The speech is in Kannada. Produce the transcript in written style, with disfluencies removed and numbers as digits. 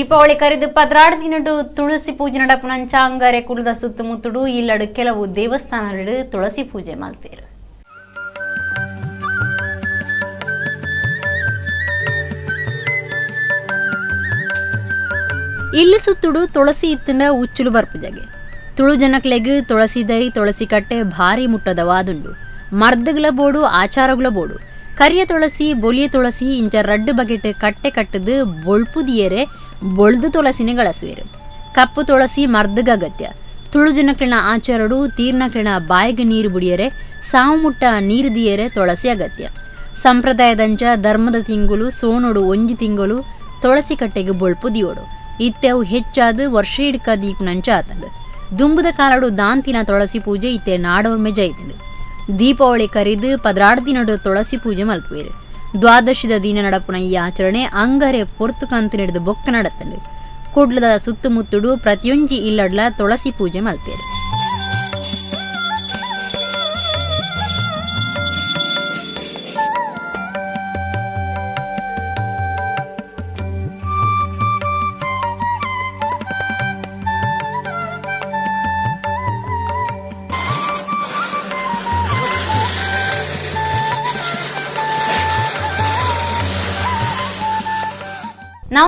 ದೀಪಾವಳಿ ಕರೆದು ಪದ್ರಾಡ್ದಿನಡು ತುಳಸಿ ಪೂಜೆ ನಡಪುನಂಚ ಅಂಗಾರೆ ಕುಲದ ಸುತ್ತಮುತ್ತಡು ಇಲ್ಲಡು ಕೆಲವು ದೇವಸ್ಥಾನಗಳು ತುಳಸಿ ಪೂಜೆ ಮಾಡ್ತೀರು. ಇಲ್ಲಿ ಸುತ್ತುಡು ತುಳಸಿ ಇತ್ತಿನ ಉಚ್ಚುಲು ಬರ್ಪುಜಗೆ ತುಳು ಜನಕ್ಲೆಗ್ ತುಳಸಿ ದೈ ತುಳಸಿ ಕಟ್ಟೆ ಭಾರಿ ಮುಟ್ಟದವಾದುಂಡು. ಮರ್ದಗಳ ಬೋಡು ಆಚಾರಗಳ ಬೋಡು ಕರಿಯ ತುಳಸಿ ಬೊಲಿಯ ತುಳಸಿ ಇಂಚ ರಡ್ಡು ಬಗೆಟ್ ಕಟ್ಟೆ ಕಟ್ಟದು ಬೊಳ್ಪುದಿಯರೆ ಬೊಳ್ದು ತುಳಸಿನೇ ಗಳಸುವೇರು. ಕಪ್ಪು ತುಳಸಿ ಮರ್ದಗ ಅಗತ್ಯ. ತುಳು ಜನಕ್ಲಿನ ಆಚಾರಡು ತೀರ್ನಕ್ಲಿನ ಬಾಯಿಗೆ ನೀರು ಬುಡಿಯರೆ ಸಾವು ಮುಟ್ಟ ನೀರು ದಿಯರೆ ತುಳಸಿ ಅಗತ್ಯ. ಸಂಪ್ರದಾಯದಂಚ ಧರ್ಮದ ತಿಂಗಳು ಸೋನೋಡು ಒಂಜಿ ತಿಂಗಳು ತುಳಸಿ ಕಟ್ಟೆಗೆ ಬೊಳ್ಪುದಿಯೋಡು ಇತ್ತೆವು ಹೆಚ್ಚಾದ ವರ್ಷ ಹಿಡ್ಕ ದೀಪನಂಚ ಆತಂಡು. ದುಂಬುದ ಕಾಲಡು ದಾಂತಿನ ತುಳಸಿ ಪೂಜೆ ಇತ್ತೆ ನಾಡೋರ್ಮೆ ಜೈತಿಂಡು. ದೀಪಾವಳಿ ಕರಿದು ಪದ್ರಾಡ್ದಿನಡು ತುಳಸಿ ಪೂಜೆ ಮಲ್ಪುವೇರು. ದ್ವಾದಶಿದ ದಿನ ನಡಪುನ ಈ ಆಚರಣೆ ಅಂಗರೆ ಪೊರ್ತು ಕಂತು ನಡೆದು ಬೊಕ್ಕ ನಡತ್ತಂಡು. ಕುಡ್ಲದ ಸುತ್ತಮುತ್ತುಡು ಪ್ರತಿಯೊಂಜಿ ಇಲ್ಲಡ್ಲ ತುಳಸಿ ಪೂಜೆ ಮಲ್ಪೇರು.